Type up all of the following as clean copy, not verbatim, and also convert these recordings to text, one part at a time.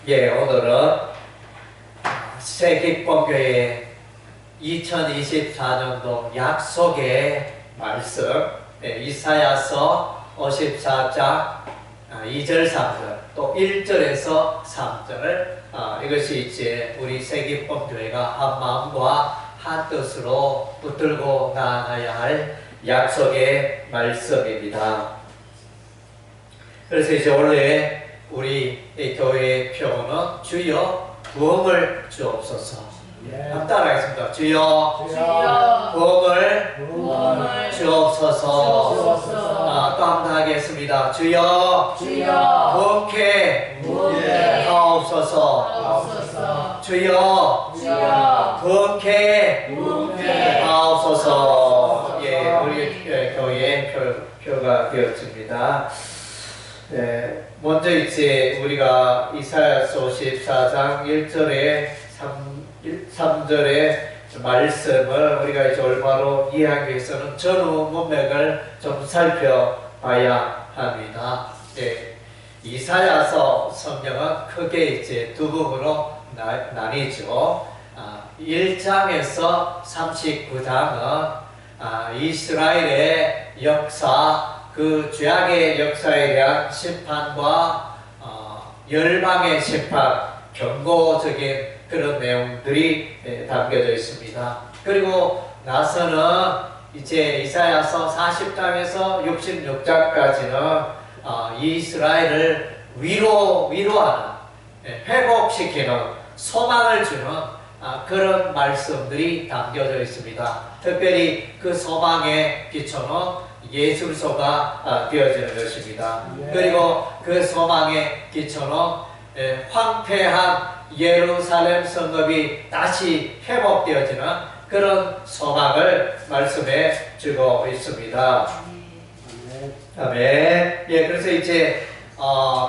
예, 오늘은 새기쁨교회 2024년도 약속의 말씀, 이사야서 54장 2절 3절 또 1절에서 3절, 이것이 이제 우리 새기쁨교회가 한 마음과 한 뜻으로 붙들고 나아가야 할 약속의 말씀입니다. 그래서 이제 원래 우리 교회의 표어는 주여 부흥을 주옵소서. 한번 따라하겠습니다. 주여 부흥을 주옵소서. 또 한 번 하겠습니다. 주여 부흥케 하옵소서. 주여 부흥케 하옵소서. 예, 우리 교회의 표가 되었습니다. 먼저 이제 우리가 이사야서 54장 1절에 3절의 말씀을 우리가 이제 올바로 이해하기 위해서는 전후 문맥을 좀 살펴봐야 합니다. 이사야서 성경은 크게 이제 두 부분으로 나뉘죠. 1장에서 39장은 이스라엘의 역사, 그 죄악의 역사에 대한 심판과 열방의 심판, 경고적인 그런 내용들이 담겨져 있습니다. 그리고 나서는 이제 이사야서 40장에서 66장까지는 이스라엘을 위로하는, 회복시키는, 소망을 주는 그런 말씀들이 담겨져 있습니다. 특별히 그 소망의 기초는 예수 그리스도가 되어지는 것입니다. 그리고 그 소망의 기초는 황폐한 예루살렘 성읍이 다시 회복되어지는 그런 소망을 말씀해 주고 있습니다. 아멘. 예, 그래서 이제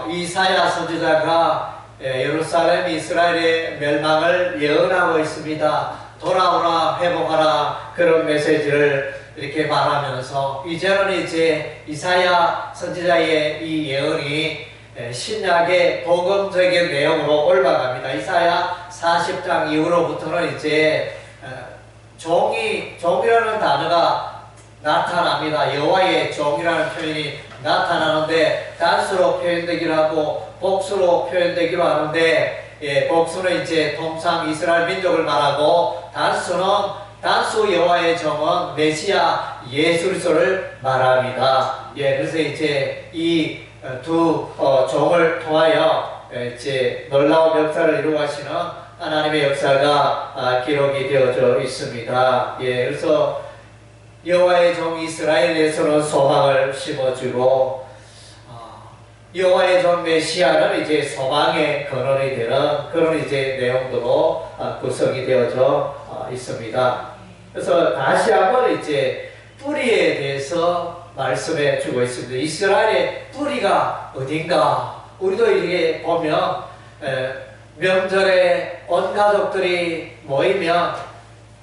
이사야 선지자가 예루살렘 이스라엘의 멸망을 예언하고 있습니다. 돌아오라, 회복하라, 그런 메시지를 이렇게 말하면서 이제는 이제 이사야 선지자의 이 예언이 신약의 복음적인 내용으로 올라갑니다. 이사야 40장 이후로부터는 이제 종이라는 단어가 나타납니다. 여호와의 종이라는 표현이 나타나는데 단수로 표현되기도 하고 복수로 표현되기도 하는데, 복수는 이제 통상 이스라엘 민족을 말하고 단수 여호와의 종은 메시아 예수 그리스도를 말합니다. 그래서 이제 이 두 종을 통하여 이제 놀라운 역사를 이루어가시는 하나님의 역사가 기록이 되어져 있습니다. 그래서 여호와의 종 이스라엘에서는 소망을 심어주고, 여호와의 종 메시아는 이제 소망의 근원이 되는 그런 이제 내용도로 구성이 되어져 있습니다. 그래서 다시 한번 이제 뿌리에 대해서 말씀해 주고 있습니다. 이스라엘의 뿌리가 어딘가? 우리도 이렇게 보면 명절에 온 가족들이 모이면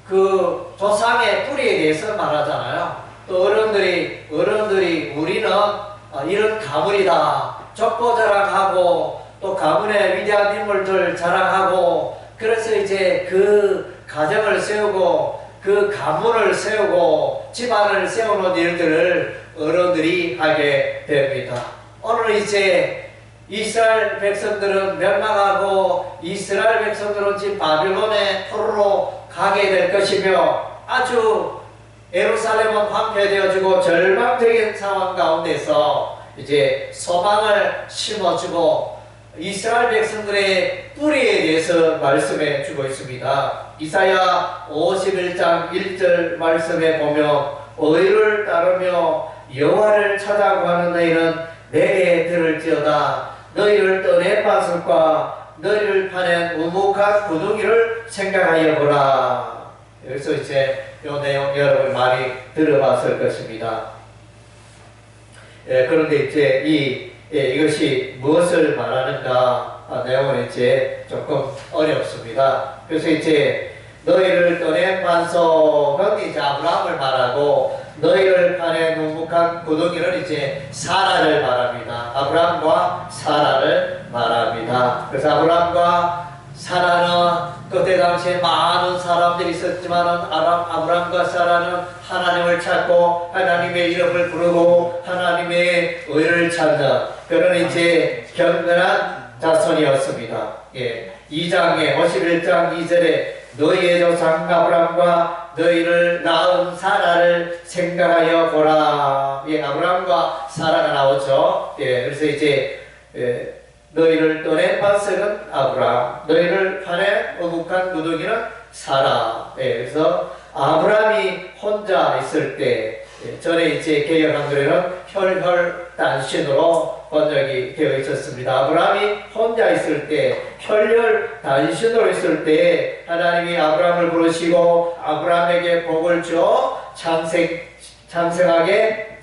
그 조상의 뿌리에 대해서 말하잖아요. 또 어른들이 우리는 이런 가문이다, 족보 자랑하고 또 가문의 위대한 인물들 자랑하고, 그래서 이제 그 가정을 세우고 그 가문을 세우고 집안을 세우는 일들을 어른들이 하게 됩니다. 오늘 이제 이스라엘 백성들은 멸망하고 이스라엘 백성들은 지금 바빌론의 포로로 가게 될 것이며, 아주 예루살렘은 황폐되어지고 절망적인 상황 가운데서 이제 소망을 심어주고 이스라엘 백성들의 뿌리에 대해서 말씀해 주고 있습니다. 이사야 51장 1절 말씀에 보면 의를 따르며 여호와를 찾아고 하는 너희는 내게 들을지어다. 너희를 떠내 바술과 너희를 파낸 우묵한 구덩이를 생각하여 보라. 여기서 이제 이 내용 여러분 많이 들어봤을 것입니다. 그런데 이제 이것이 무엇을 말하는가 내용은 이제 조금 어렵습니다. 그래서 이제 너희를 떠낸 반석은 이제 아브라함을 말하고, 너희를 파낸 묵묵한 구덩이는 이제 사라를 말합니다. 아브라함과 사라를 말합니다. 그래서 아브라함과 사라는 그때 당시에 많은 사람들이 있었지만 아브라함과 사라는 하나님을 찾고 하나님의 이름을 부르고 하나님의 의를 찾는 그런 이제 경건한 자손이었습니다. 예, 2장에 51장 2절에 너희의 조상 아브라함과 너희를 낳은 사라를 생각하여 보라. 예, 아브라함과 사라가 나오죠. 예, 그래서 이제 너희를 떠낸 반석은 아브라함, 너희를 파내 어묵한 무더기는 사라. 예, 그래서 아브라함이 혼자 있을 때, 전에 이제 개혁 한글에는 혈혈단신으로 번역이 되어 있었습니다. 아브라함이 혼자 있을 때, 혈혈단신으로 있을 때 하나님이 아브라함을 부르시고 아브라함에게 복을 주어 장성하게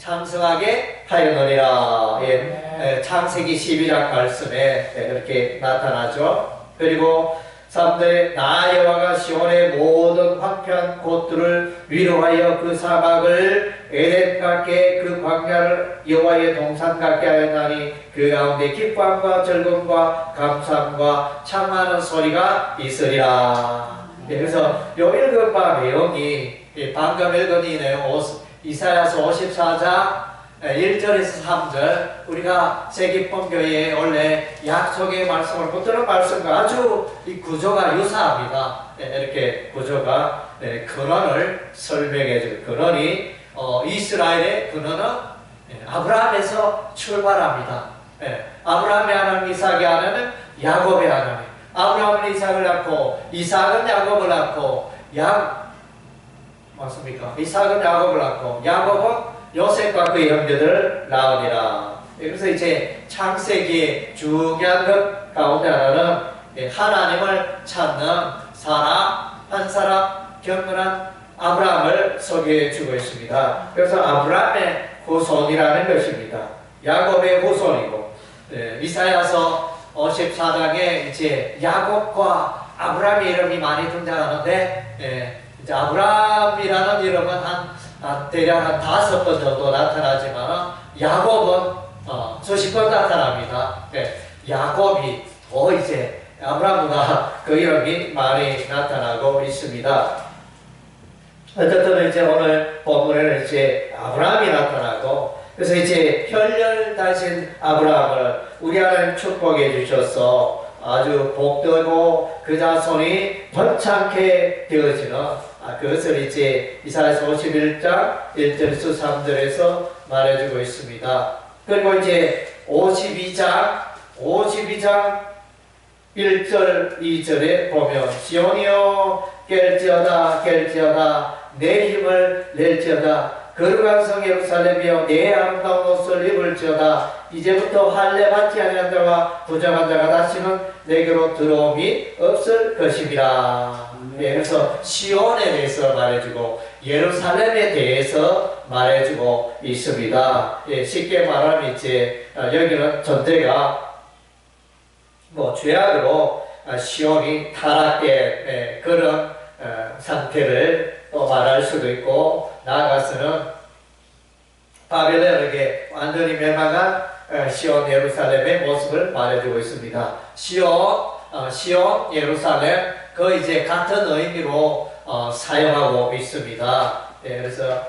하였느니라. 예, 창세기 12장 말씀에 이렇게 나타나죠. 그리고 3절에 나 여호와가 시온의 모든 황폐한 곳들을 위로하여 그 사막을 에덴 같게 그 광야를 여호와의 동산 같게 하였나니 그 가운데 기쁨과 즐거움과 감사함과 창하는 소리가 있으리라. 그래서 요 읽은 바 내용이 방금 읽은 이 내용 이사야서 54장 1절에서 3절 우리가 새기쁨교회의 원래 약속의 말씀을 붙드는 말씀과 아주 이 구조가 유사합니다. 이렇게 구조가 근원을 설명해 줄 근원이 이스라엘의 근원은 아브라함에서 출발합니다. 아브라함의 하나님, 이삭의 하나님, 야곱의 하나님. 아브라함은 이삭을 낳고 이삭은 야곱을 낳고 맞습니까? 이삭은 야곱을 낳고 야곱은 요셉과 그의 형제들을 낳으니라. 그래서 이제 창세기의 중요한 것 가운데 하나는 하나님을 찾는 한 사람 경건한 아브라함을 소개해 주고 있습니다. 그래서 아브라함의 후손이라는 것입니다. 야곱의 후손이고, 이사야서 54장에 이제 야곱과 아브라함의 이름이 많이 등장하는데, 이제 아브라함이라는 이름은 대략 한 5번 정도 나타나지만 야곱은 수십 번 나타납니다. 야곱이 더 이제 아브라함보다 그 이름이 많이 나타나고 있습니다. 어쨌든 이제 오늘 본문에는 이제 아브라함이 나타나고, 그래서 이제 혈혈단신 아브라함을 우리 하나님 축복해 주셔서 아주 복되고 그 자손이 번창케 되어지는 그것을 이제 이사야서 51장 1절에서 3절에서 말해주고 있습니다. 그리고 이제 52장 1절 2절에 보면 시온이여 깰지어다 내 힘을 낼지어다 거룩한 성 예루살렘이여 내 아름다운 옷을 입을지어다 이제부터 할례 받지 아니한 자와 부정한 자가 다시는 내게로 들어옴이 없을 것입니다. 그래서 시온에 대해서 말해주고 예루살렘에 대해서 말해주고 있습니다. 쉽게 말하면 이제 여기는 전제가 죄악으로 시온이 타락된 그런 상태를 또 말할 수도 있고, 나아가서는 바벨론에게 완전히 멸망한 시온 예루살렘의 모습을 말해주고 있습니다. 시온 예루살렘 그 이제 같은 의미로 사용하고 있습니다. 그래서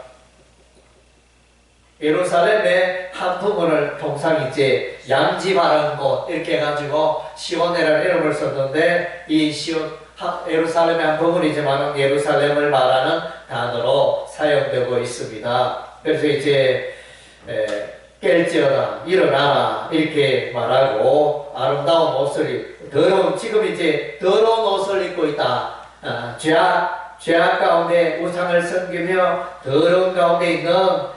예루살렘의 한 부분을 통상 이제 양지 바른 곳 이렇게 해가지고 시온이라는 이름을 썼는데, 이 예루살렘의 한 부분이지만 예루살렘을 말하는 단어로 사용되고 있습니다. 그래서 이제 깰지어다 일어나라 이렇게 말하고, 아름다운 옷을 지금 이제 더러운 옷을 입고 있다. 죄악 가운데 우상을 섬기며 더러운 가운데 있는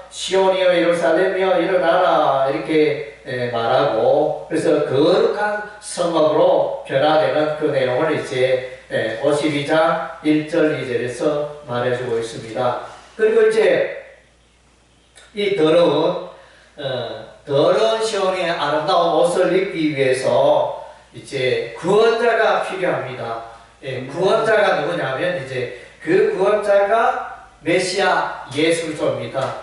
시온이여 예루살렘이여 일어나라 이렇게 말하고, 그래서 거룩한 성읍으로 변화되는 그 내용을 이제 52장 1절 2절에서 말해주고 있습니다. 그리고 이제 이 더러운 시온의 아름다운 옷을 입기 위해서 이제 구원자가 필요합니다. 구원자가 누구냐면 이제 그 구원자가 메시아 예수 그리스도입니다.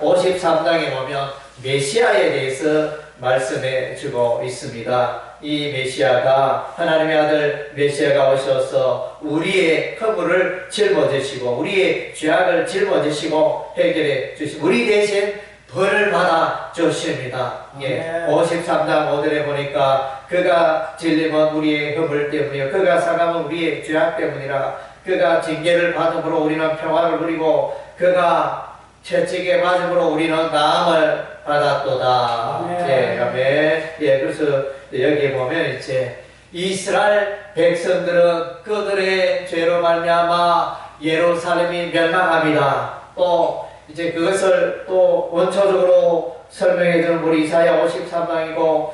53장에 보면 메시아에 대해서 말씀해 주고 있습니다. 이 메시아가, 하나님의 아들 메시아가 오셔서 우리의 허물을 짊어지시고 우리의 죄악을 짊어지시고 해결해 주시고 우리 대신 벌을 받아 주십니다. 예, 53장 5절에 보니까 그가 질림은 우리의 허물 때문이요 그가 상함은 우리의 죄악 때문이라. 그가 징계를 받음으로 우리는 평화를 누리고 그가 채찍에 맞음으로 우리는 나음을 받았도다. 예, 아멘. 예, 그래서 여기에 보면 이제 이스라엘 백성들은 그들의 죄로 말미암아 예루살렘이 멸망합니다. 또 이제 그것을 또 원초적으로 설명해 주는 우리 이사야 53장이고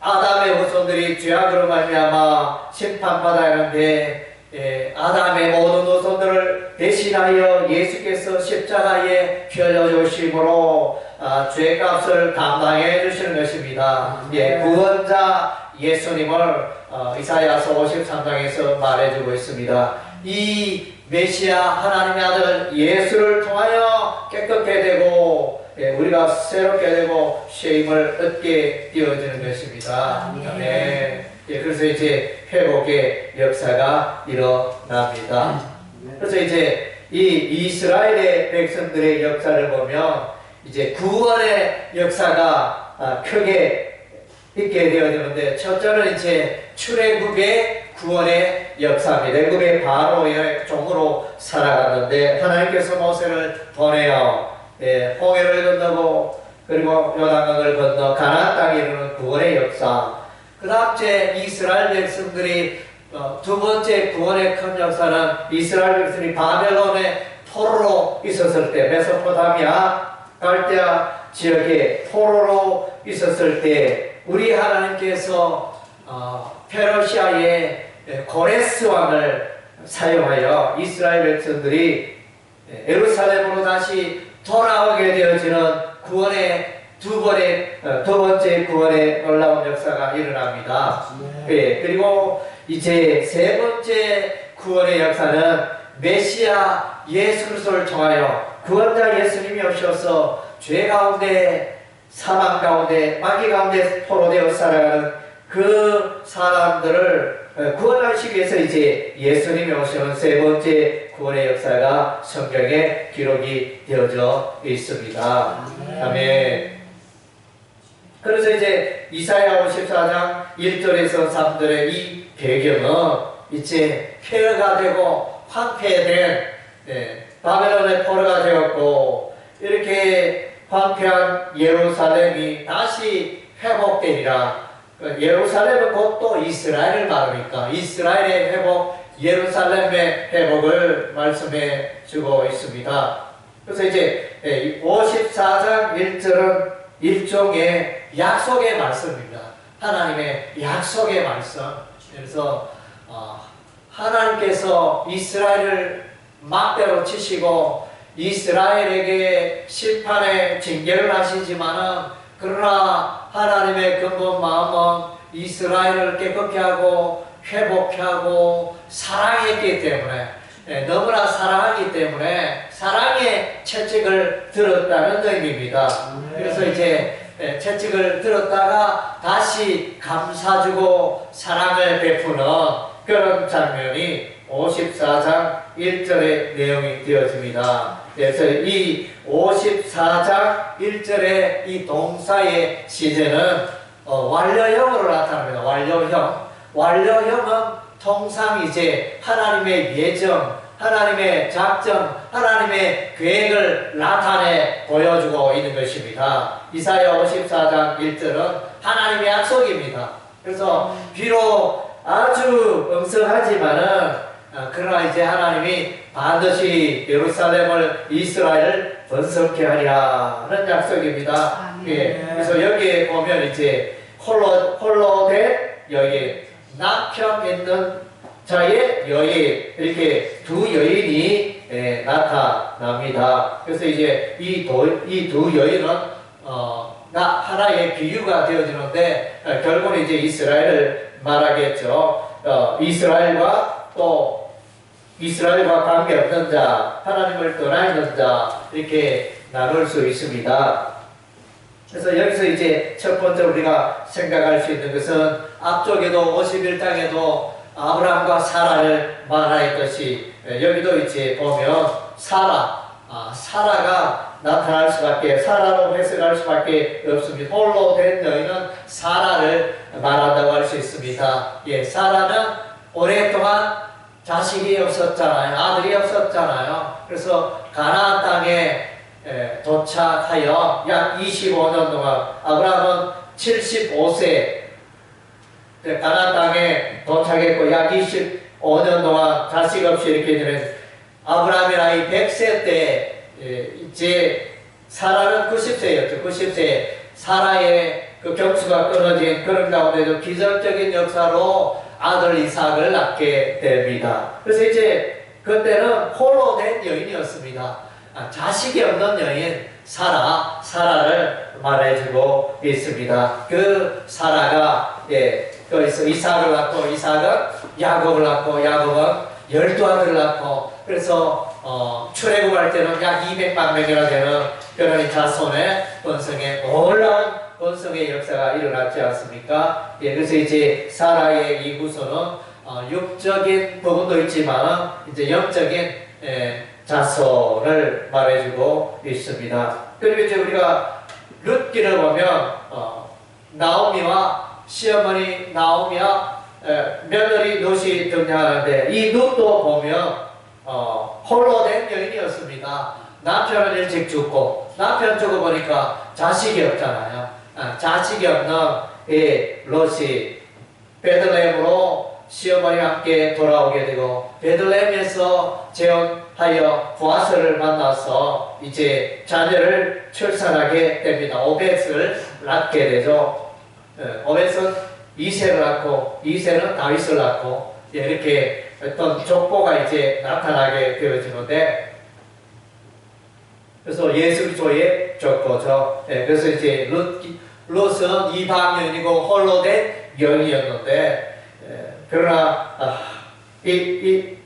아담의 후손들이 죄악으로 말미암아 심판받아야 하는데 아담의 모든 후손들을 대신하여 예수께서 십자가에 피 흘려 주심으로 죄값을 감당해 주시는 것입니다. 예, 구원자 예수님을 이사야서 53장에서 말해주고 있습니다. 이 메시아 하나님의 아들 예수를 통하여 깨끗게 되고 우리가 새롭게 되고 쉼을 얻게 되어지는 것입니다. 아멘. 그래서 이제 회복의 역사가 일어납니다. 그래서 이제 이 이스라엘의 백성들의 역사를 보면 이제 구원의 역사가 크게 있게 되어지는데 첫째는 이제 출애굽의 구원의 역사입니다. 애굽의 바로의 종으로 살아갔는데 하나님께서 모세를 보내어 홍해를 건너고 그리고 요단강을 건너 가나안 땅에 이르는 구원의 역사. 그 다음 제 이스라엘 백성들이 두 번째 구원의 큰 역사는 이스라엘 백성이 바벨론의 포로로 있었을 때 메소포타미아 갈대아 지역에 포로로 있었을 때 우리 하나님께서 페르시아의 고레스 왕을 사용하여 이스라엘 백성들이 예루살렘으로 다시 돌아오게 되어지는 구원의 두 번째 구원의 놀라운 역사가 일어납니다. 그리고 이제 세 번째 구원의 역사는 메시아 예수 그리스도를 통하여 구원자 예수님이 오셔서 죄 가운데 사망 가운데 마귀 가운데 포로되어 살아가는 그 사람들을 구원하시기 위해서 이제 예수님이 오시는 세 번째 구원의 역사가 성경에 기록이 되어져 있습니다. 아멘. 그래서 이제 이사야 54장 1절에서 3절의 이 배경은 이제 폐허가 되고 황폐된 바벨론의 포로가 되었고 이렇게 황폐한 예루살렘이 다시 회복되리라. 예루살렘은 곧 또 이스라엘을 말하니까 이스라엘의 회복, 예루살렘의 회복을 말씀해 주고 있습니다. 그래서 이제 54장 1절은 일종의 약속의 말씀입니다. 하나님의 약속의 말씀. 그래서 하나님께서 이스라엘을 막대로 치시고 이스라엘에게 심판의 징계를 하시지만은 그러나 하나님의 근본 마음은 이스라엘을 깨끗게 하고 회복케 하고 사랑했기 때문에 너무나 사랑하기 때문에 사랑의 채찍을 들었다는 의미입니다. 그래서 이제 채찍을 들었다가 다시 감사주고 사랑을 베푸는 그런 장면이 54장 1절의 내용이 되어집니다. 그래서 이 54장 1절의 이 동사의 시제는 완료형으로 나타납니다. 완료형은 통상 이제 하나님의 예정, 하나님의 작정, 하나님의 계획을 나타내 보여주고 있는 것입니다. 이사야 54장 1절은 하나님의 약속입니다. 그래서 비록 아주 엉성하지만은 그러나 이제 하나님이 반드시 예루살렘을 이스라엘을 번성케 하리라는 약속입니다. 예, 그래서 여기에 보면 이제 홀로 된 여인, 남편 있는 자의 여인 이렇게 두 여인이 나타납니다. 그래서 이제 이 두 여인은 하나의 비유가 되어지는데 결국은 이제 이스라엘을 말하겠죠. 이스라엘과 관계없는 자, 하나님을 떠나 있는 자 이렇게 나눌 수 있습니다. 그래서 여기서 이제 첫 번째 우리가 생각할 수 있는 것은 앞쪽에도 51장에도 아브라함과 사라를 말하였듯이 여기도 이제 보면 사라가 나타날 수밖에, 사라로 해석할 수밖에 없습니다. 홀로 된 여인은 사라를 말한다고 할 수 있습니다. 예, 사라는 오랫동안 자식이 없었잖아요. 아들이 없었잖아요. 그래서 가나안 땅에 도착하여 약 25년 동안, 아브라함은 75세 가나안 땅에 도착했고 약 25년 동안 자식 없이 이렇게 되는, 아브라함의 나이 100세 때 이제 사라는 90세였죠. 90세 사라의 그 경수가 끊어진 그런 가운데도 기적적인 역사로 아들 이삭을 낳게 됩니다. 그래서 이제 그때는 홀로 된 여인이었습니다. 자식이 없는 여인 사라를 말해주고 있습니다. 그 사라가 거기서 이삭을 낳고, 이삭은 야곱을 낳고, 야곱은 12아들을 낳고, 그래서 출애굽할 때는 약 200만 명이나 되는 그런 자손의 번성에, 놀라운 번성의 역사가 일어났지 않습니까? 예, 그래서 이제 사라의 이 후손은 육적인 부분도 있지만 이제 영적인 자손을 말해주고 있습니다. 그리고 이제 우리가 룻기를 보면 나오미와 시어머니 나오미와 며느리 룻이 등장하는데, 이 룻도 보면 홀로 된 여인이었습니다. 남편은 일찍 죽고, 남편 죽어보니까 자식이 없잖아요. 자식이 없는 롯이 베들레헴으로 시어머니와 함께 돌아오게 되고, 베들레헴에서 재혼하여 보아스를 만나서 이제 자녀를 출산하게 됩니다. 오벳을 낳게 되죠. 오벳은 이새를 낳고, 이새는 다윗을 낳고, 이렇게 어떤 족보가 이제 나타나게 되어지는데, 그래서 예수 그리스도의 족보죠. 그래서 이제 롯은 이방 여인이고 홀로 된 여인이었는데, 그러나 이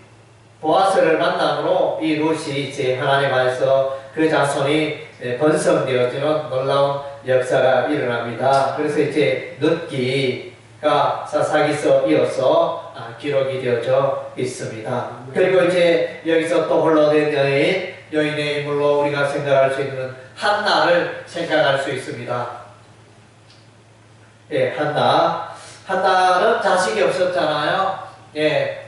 보아스를 만남으로 이 롯이 이제 하나님 안에서 그 자손이 번성되어지는 놀라운 역사가 일어납니다. 그래서 이제 룻기가 사사기서 이어서 기록이 되어져 있습니다. 그리고 이제 여기서 또 홀로 된 여인의 인물로 우리가 생각할 수 있는 한나를 생각할 수 있습니다. 예, 한나는 자식이 없었잖아요. 예,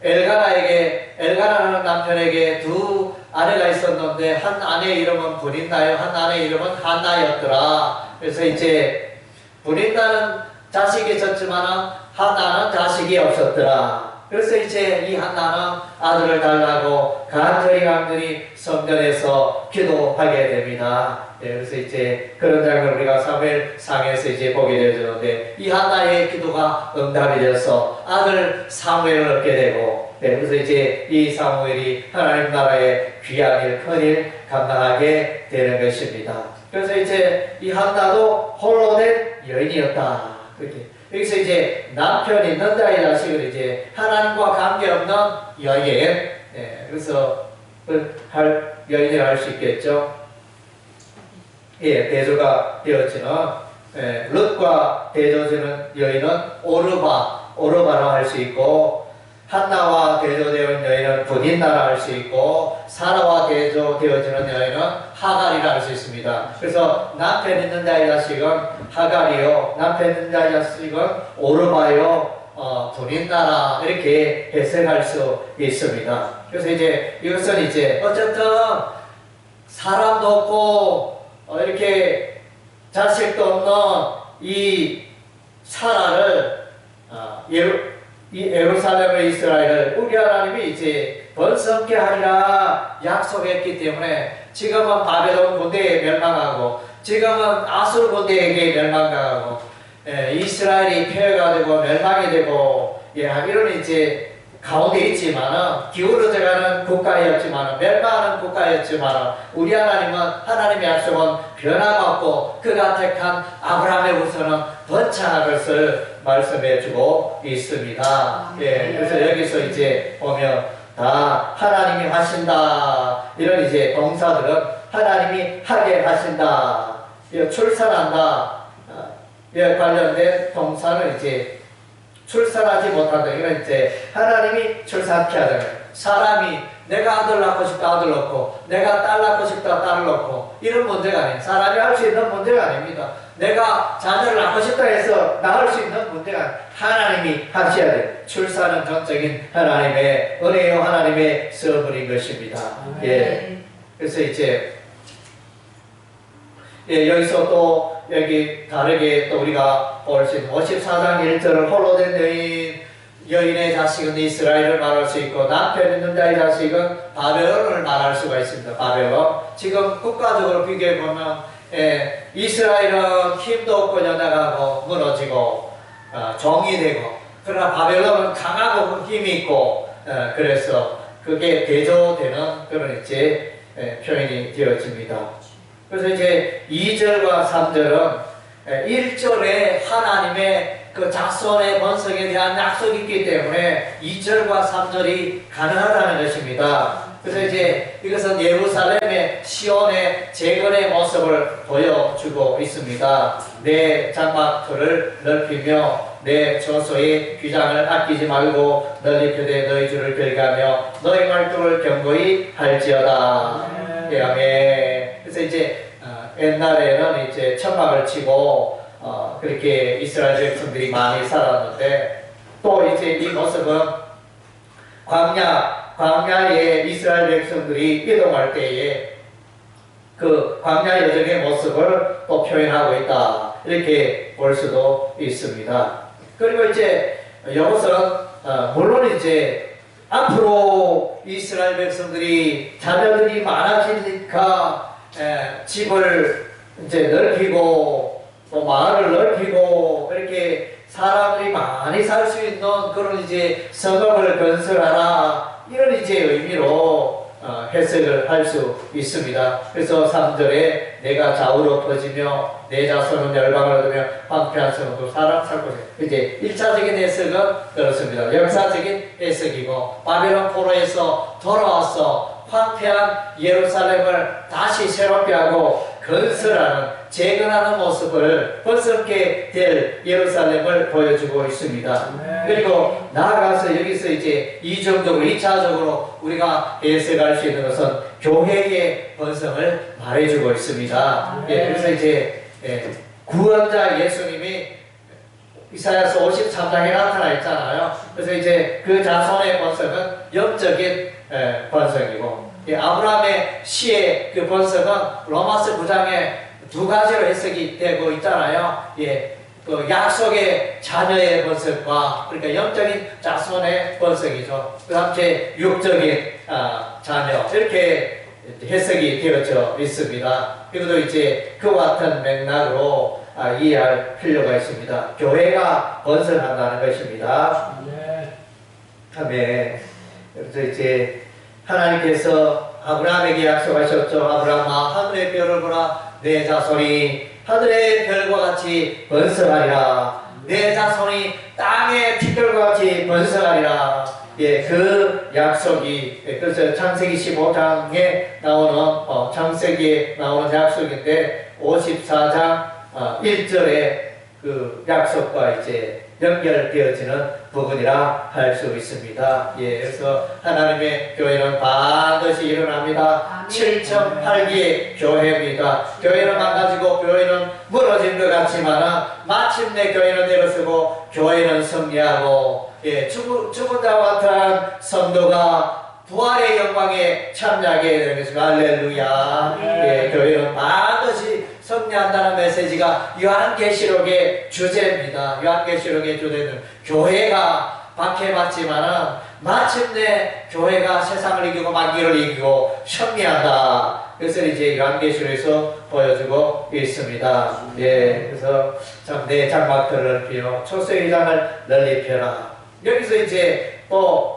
엘가나라는 남편에게 두 아내가 있었는데, 한 아내의 이름은 브린다요, 한 아내의 이름은 한나였더라. 그래서 이제 브린다는 자식이 있었지만 한나는 자식이 없었더라. 그래서 이제 이 한나는 아들을 달라고 간절히 성전에서 기도하게 됩니다. 그래서 이제 그런 장면을 우리가 사무엘상에서 이제 보게 되었는데, 이 한나의 기도가 응답이 되어서 아들 사무엘을 얻게 되고, 그래서 이제 이 사무엘이 하나님 나라의 귀한 일, 큰 일 감당하게 되는 것입니다. 그래서 이제 이 한나도 홀로 된 여인이었다. 그렇게. 여기서 이제 남편 있는 자의 자식을 이제 하나님과 관계없는 여인, 그래서 여인이라 할 수 있겠죠. 예, 대조가 되어지는, 룻과 대조되는 여인은 오르바라 할 수 있고, 한나와 대조되는 여인은 브딘나라 할 수 있고, 사라와 대조되어지는 여인은 하갈이라 할 수 있습니다. 그래서 남편 있는 자의 자식은 하갈이요, 남편 있는 자의 자식은 오르바요, 브딘나라, 이렇게 해석할 수 있습니다. 그래서 이제 이것은 이제 어쨌든 사람도 없고 이렇게 자식도 없는 이 사라를 이 예루살렘의 이스라엘을 우리 하나님이 이제 번성케 하리라 약속했기 때문에, 지금은 바벨론 군대에 멸망하고, 지금은 아수르 군대에게 멸망당하고, 이스라엘이 폐허가 되고 멸망이 되고, 이런 이제 가운데 있지만은, 기울어져가는 국가였지만은, 멸망하는 국가였지만은, 우리 하나님은, 하나님의 약속은 변함없고 그가 택한 아브라함의 후손은 번창할 것을 말씀해주고 있습니다. 그래서 여기서 이제 보면 다 하나님이 하신다, 이런 이제 동사들은 하나님이 하게 하신다, 출산한다. 에 관련된 동사는 이제 출산하지 못한다. 이건 이제 하나님이 출산케 하잖아요. 사람이 내가 아들 낳고 싶다 아들 낳고, 내가 딸 낳고 싶다 딸을 낳고, 이런 문제가 아니에요. 사람이 할 수 있는 문제가 아닙니다. 내가 자녀를 낳고 싶다 해서 낳을 수 있는 문제가 아니에요. 하나님이 하셔야 돼요. 출산은 전적인 하나님의 은혜요, 하나님의 선물인 것입니다. 예. 그래서 이제 여기서 또 여기 다르게 또 우리가 볼 수 있는 54장 1절을 홀로 된 여인의 자식은 이스라엘을 말할 수 있고, 남편 있는 자의 자식은 바벨론을 말할 수가 있습니다. 바벨론. 지금 국가적으로 비교해보면 이스라엘은 힘도 없고 연약하고 무너지고 정이 되고, 그러나 바벨론은 강하고 힘이 있고, 그래서 그게 대조되는 그런 이제 표현이 되어집니다. 그래서 이제 2절과 3절은 1절에 하나님의 그 자손의 번성에 대한 약속이 있기 때문에 2절과 3절이 가능하다는 것입니다. 그래서 이제 이것은 예루살렘의 시온의 재건의 모습을 보여주고 있습니다. 내 장막터를 넓히며 내 처소의 규장을 아끼지 말고 널리 펴되 너희 주를 경외하며 너희 말씀을 견고히 할지어다. 아멘. 그래서 이제 옛날에는 이제 천막을 치고 그렇게 이스라엘 백성들이 많이 살았는데, 또 이제 이 모습은 광야에 이스라엘 백성들이 이동할 때에 그 광야 여정의 모습을 또 표현하고 있다, 이렇게 볼 수도 있습니다. 그리고 이제 이것은 물론 이제 앞으로 이스라엘 백성들이 자녀들이 많아지니까 집을 이제 넓히고 또 마을을 넓히고 이렇게 사람들이 많이 살 수 있는 그런 이제 성읍을 건설하라, 이런 이제 의미로 해석을 할 수 있습니다. 그래서 3절에 내가 좌우로 퍼지며 내 자손은 열방을 얻으며 황폐한 성읍도 사람 살 곳에, 이제 1차적인 해석은 그렇습니다. 역사적인 해석이고, 바벨론 포로에서 돌아와서 황폐한 예루살렘을 다시 새롭게 하고 건설하는, 재건하는 모습을 번성케 될 예루살렘을 보여주고 있습니다. 그리고 나아가서 여기서 이제 이정적으로 2차적으로 우리가 해석할 수 있는 것은 교회의 번성을 말해주고 있습니다. 그래서 이제 구원자 예수님이 이사야서 53장에 나타나 있잖아요. 그래서 이제 그 자손의 번성은 영적인 번성이고, 아브라함의 시의 그 번성은 로마서 9장에 두 가지로 해석이 되고 있잖아요. 그 약속의 자녀의 번성과, 그러니까 영적인 자손의 번성이죠. 그 다음 육적인 자녀, 이렇게 해석이 되어져 있습니다. 그리고 이제 그와 같은 맥락으로 이해할 필요가 있습니다. 교회가 번성한다는 것입니다. 아멘. 그래서 이제 하나님께서 아브라함에게 약속하셨죠. 아브라함아, 하늘의 별을 보라. 내 자손이 하늘의 별과 같이 번성하리라. 내 자손이 땅의 티끌과 같이 번성하리라. 그 약속이, 그래서 창세기 15장에 나오는 창세기에 나오는 약속인데 54장 1절에 그 약속과 이제 연결되어지는 부분이라 할 수 있습니다. 그래서 하나님의 교회는 반드시 일어납니다. 7,8기의 교회입니다. 교회는 망가지고 교회는 무너진 것 같지만 마침내 교회는 일어서고 교회는 승리하고, 죽은 자와 같은 성도가 부활의 영광에 참여하게 되는 것입니다. 할렐루야. 교회는 반드시 승리한다는 메시지가 요한계시록의 주제입니다. 요한계시록의 주제는 교회가 박해받지만 마침내 교회가 세상을 이기고 만기를 이기고 승리한다. 그것을 이제 요한계시록에서 보여주고 있습니다. 그래서 내 장막들을 넓히며 초소의 장을 널리 펴라. 여기서 이제 또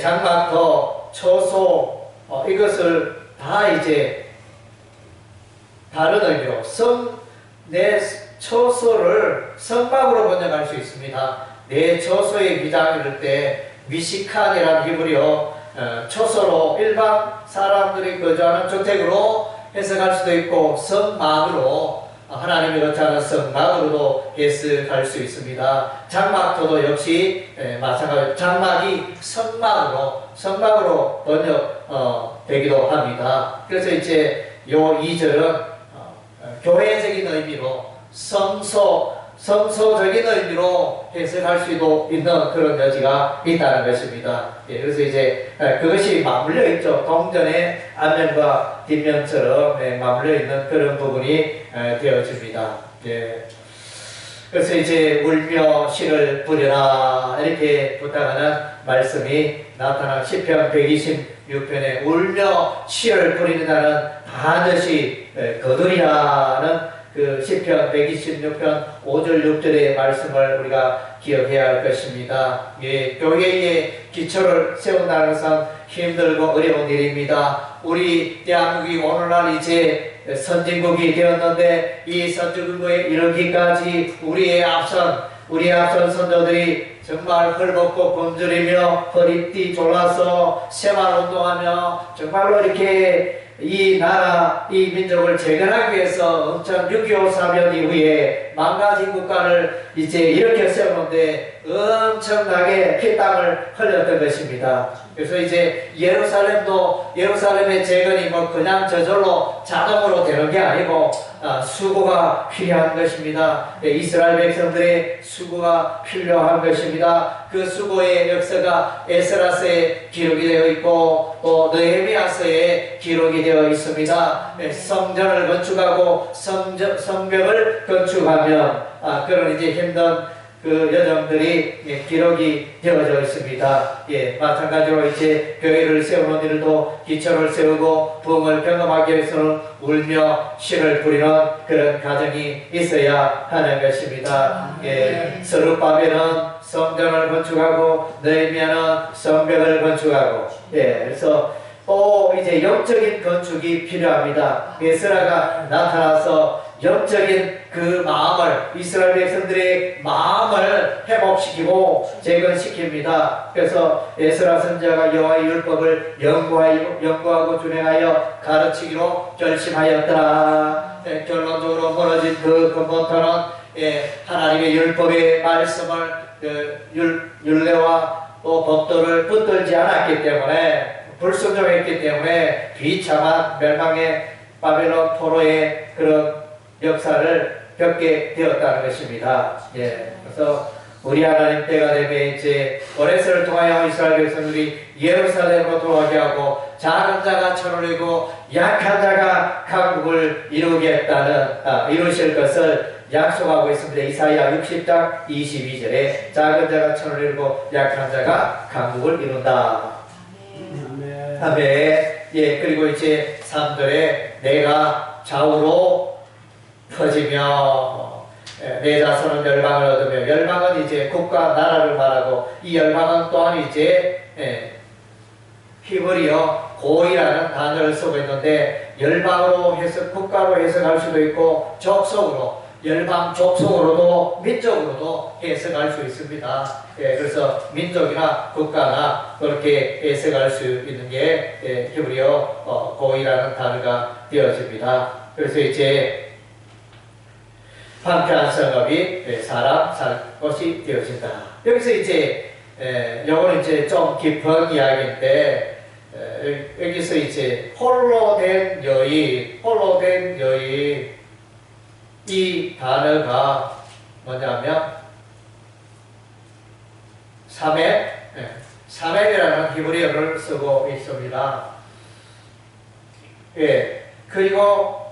장막터, 초소, 이것을 다 이제 다른 의미로 내 처소를 성막으로 번역할 수 있습니다. 내 처소의 비장을 이럴 때 미시칸이라는 히브리어 처소로 일반 사람들이 거주하는 주택으로 해석할 수도 있고 성막으로 하나님이 거처하는 성막으로도 해석할 수 있습니다. 장막터도 역시 마찬가지로 장막이 성막으로 번역되기도 합니다. 그래서 이제 요 2절은 교회적인 의미로 성소적인 의미로 해석할 수도 있는 그런 여지가 있다는 것입니다. 예, 그래서 이제 그것이 맞물려 있죠. 동전의 앞면과 뒷면처럼 맞물려 있는 그런 부분이 되어집니다. 예. 그래서 이제 울며 시를 부려라 이렇게 부탁하는 말씀이 나타나 시편 126편에 울며 시를 부리는 반드시 거두리라는 그 시편 126편 5절 6절의 말씀을 우리가 기억해야 할 것입니다. 예, 교회의 기초를 세운다는 것은 힘들고 어려운 일입니다. 우리 대한민국이 오늘날 이제 선진국이 되었는데 이 선진국에 이르기까지 우리의 앞선 선조들이 정말 헐벗고 굶주리며 허리띠 졸라서 생활운동하며 정말로 이렇게 이 나라, 이 민족을 재건하기 위해서 엄청 6.25 사변 이후에 망가진 국가를 이제 이렇게 세우는데 엄청나게 피땀을 흘렸던 것입니다. 그래서 이제 예루살렘의 재건이 뭐 그냥 저절로 자동으로 되는 게 아니고 수고가 필요한 것입니다. 이스라엘 백성들의 수고가 필요한 것입니다. 그 수고의 역사가 에스라서에 기록이 되어 있고 또 느헤미야서에 기록이 되어 있습니다. 성전을 건축하고 성벽을 건축하면 그런 이제 힘든 그 여정들이 기록이 되어져 있습니다. 예, 마찬가지로 이제 교회를 세우는 일도 기초를 세우고 부흥을 경험하기 위해서는 울며 시를 부리는 그런 과정이 있어야 하는 것입니다. 예, 스룹바벨은 성전을 건축하고 느헤미야는 성벽을 건축하고 그래서 또 이제 영적인 건축이 필요합니다. 에스라가 나타나서 영적인 그 마음을 이스라엘 백성들의 마음을 회복시키고 재건시킵니다. 그래서 에스라 선지자가 여호와의 율법을 연구하고 준행하여 가르치기로 결심하였더라. 결론적으로 무너진 그 근본토는 하나님의 율법의 말씀을 율례와 또 법도를 붙들지 않았기 때문에 불순종했기 때문에 비참한 멸망의 바벨론 포로의 그런 역사를 겪게 되었다는 것입니다. 예, 그래서 우리 하나님 때가 되면 이제 오레스를 통하여 이스라엘 백성들이 예루살렘으로 돌아오게 하고 작은 자가 천을 이루고 약한 자가 강국을 이루실 것을 약속하고 있습니다. 이사야 60장 22절에 작은 자가 천을 이루고 약한 자가 강국을 이룬다. 아멘. 예, 그리고 이제 3절에 내가 좌우로 퍼지며 내 자손은 열방을 얻으며 열방은 이제 국가 나라를 말하고 이 열방은 또한 이제 히브리어 고이라는 단어를 쓰고 있는데 열방으로 해석 국가로 해석할 수도 있고 족속으로 열방 족속으로도 민족으로도 해석할 수 있습니다. 그래서 민족이나 국가나 그렇게 해석할 수 있는 게 히브리어 고이라는 단어가 되어집니다. 그래서 이제 황폐한 성읍이 사람 살 곳이 되어진다. 여기서 이제 요거는 이제 좀 깊은 이야기인데 여기서 이제 홀로 된 여인 이 단어가 뭐냐면 사맵이라는 히브리어를 쓰고 있습니다. 예, 그리고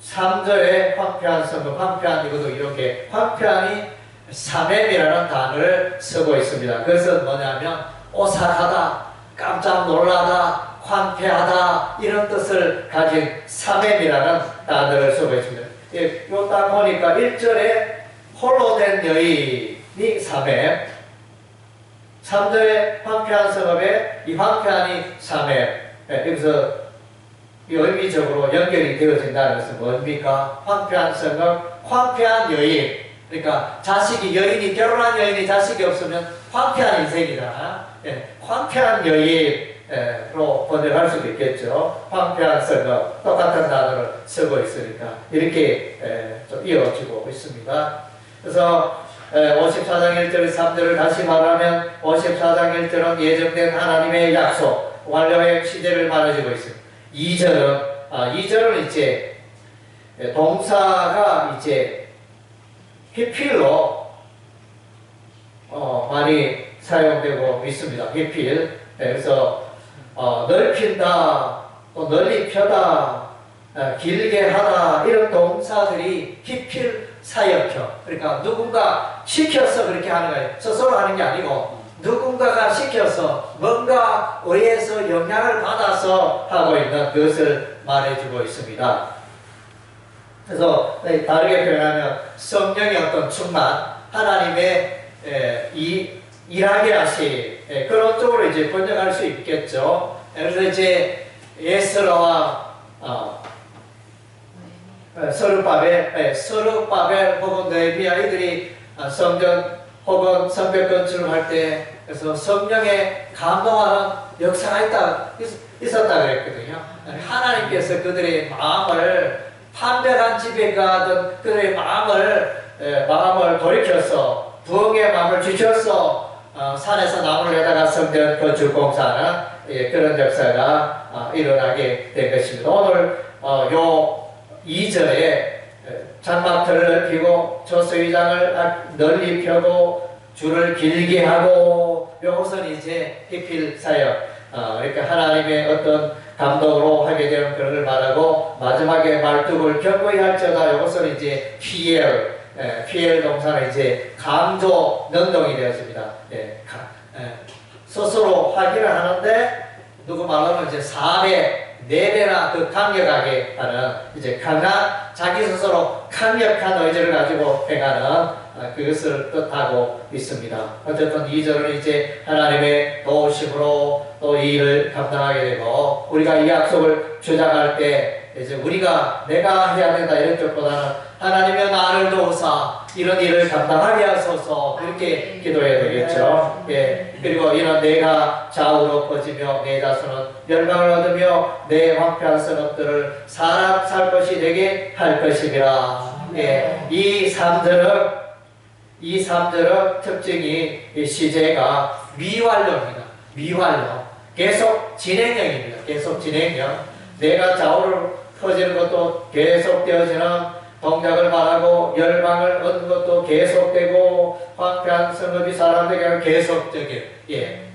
3절에 황폐한 성읍, 황폐한 이것도 이렇게 황폐한이 사맵이라는 단어를 쓰고 있습니다. 그것은 뭐냐면 오싹하다, 깜짝 놀라다, 황폐하다 이런 뜻을 가진 사맵이라는 단어를 쓰고 있습니다. 예, 딱 보니까 1절에 홀로 된 여인이 사맵, 3절에 황폐한 성읍에 이 황폐한이 사맵. 여기서 의미적으로 연결이 되어진다는 것은 뭡니까? 황폐한 성읍, 황폐한 여인. 그러니까 결혼한 여인이 자식이 없으면 황폐한 인생이다. 황폐한 여인, 로 번역할 수도 있겠죠. 황폐한 성읍, 똑같은 단어를 쓰고 있으니까 이렇게 좀 이어지고 있습니다. 그래서 54장 1절 3절을 다시 말하면 54장 1절은 예정된 하나님의 약속, 완료의 시대를 말해주고 있습니다. 2절은 이제 동사가 이제 히필로 많이 사용되고 있습니다. 히필. 그래서 넓힌다, 또 널리 펴다, 길게 하다 이런 동사들이 히필 사역형. 그러니까 누군가 시켜서 그렇게 하는 거예요. 스스로 하는 게 아니고 누군가가 시켜서 뭔가 의해서 영향을 받아서 하고 있는 그것을 말해주고 있습니다. 그래서 다르게 표현하면 성령의 어떤 충만, 하나님의 일하게 하시 그런 쪽으로 이제 번역할 수 있겠죠. 그래서 이제 예스라와 서르바벨 혹은 느헤미야 이들이 성전 혹은 성벽 건축을 할 때 그래서 성령의 감동하는 역사가 있었다 그랬거든요. 하나님께서 그들의 마음을 판별한 집에 가던 그들의 마음을 돌이켜서 부흥의 마음을 주셔서 산에서 나무를 내다가 성전 건축 공사하는 그런 역사가 일어나게 된 것입니다. 오늘 요 2절에 장막틀을 넓히고 조수의장을 널리 펴고 줄을 길게 하고 요것은 이제 히필 사역 그러니까 하나님의 어떤 감동으로 하게 되는 그런 걸 말하고 마지막에 말뚝을 견고히 할지어다 요것은 이제 피엘 동사는 이제 강조 능동이 되었습니다. 스스로 하기를 하는데 누구 말로는 이제 4배 4배나 더 강력하게 하는 이제 자기 스스로 강력한 의지를 가지고 행하는 그것을 뜻하고 있습니다. 어쨌든 2절은 이제 하나님의 도우심으로 또 이 일을 감당하게 되고 우리가 이 약속을 주장할 때 이제 내가 해야 된다 이런 쪽보다는 하나님의 나를 도우사 이런 일을 감당하게 하소서 그렇게 기도해야 되겠죠. 그리고 이런 내가 좌우로 퍼지며 내 자손은 열방을 얻으며 내 황폐한 성읍들을 사람 살 것이 되게 할 것이니라. 이 3절은 특징이 시제가 미완료입니다. 미완료. 계속 진행형입니다. 계속 진행형. 내가 좌우로 퍼지는 것도 계속되어지는 동작을 말하고 열방을 얻는 것도 계속되고 황폐한 성읍이 사람들에게 계속적인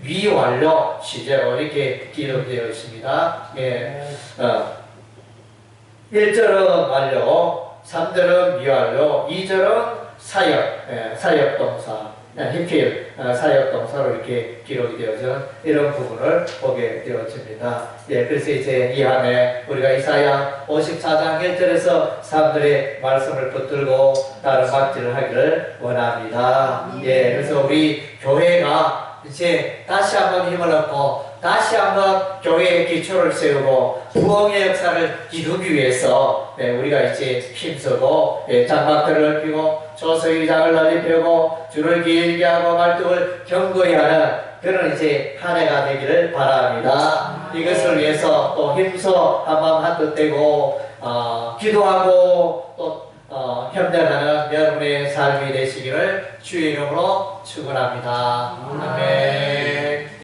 미완료 시제로 이렇게 기록되어 있습니다. 1절은 완료, 3절은 미완료, 2절은 사역 동사, 히필 사역 동사로 이렇게 기록이 되어서 이런 부분을 보게 되어집니다. 그래서 이제 이 한해 우리가 이사야 54장 1절에서 사람들의 말씀을 붙들고 다른 박질을 하기를 원합니다. 그래서 우리 교회가 이제 다시 한번 힘을 얻고 다시 한번 교회의 기초를 세우고 부흥의 역사를 이루기 위해서 우리가 이제 힘쓰고 장막들을 넓히고 조수의장을 널리 펴고 줄을 길게 하고 말뚝을 견고히 하는 그런 이제 한 해가 되기를 바랍니다. 이것을 위해서 또 힘써 한마음 한뜻 되고 기도하고 또 협력하는 여러분의 삶이 되시기를 주의 이름으로 축원합니다. 아멘.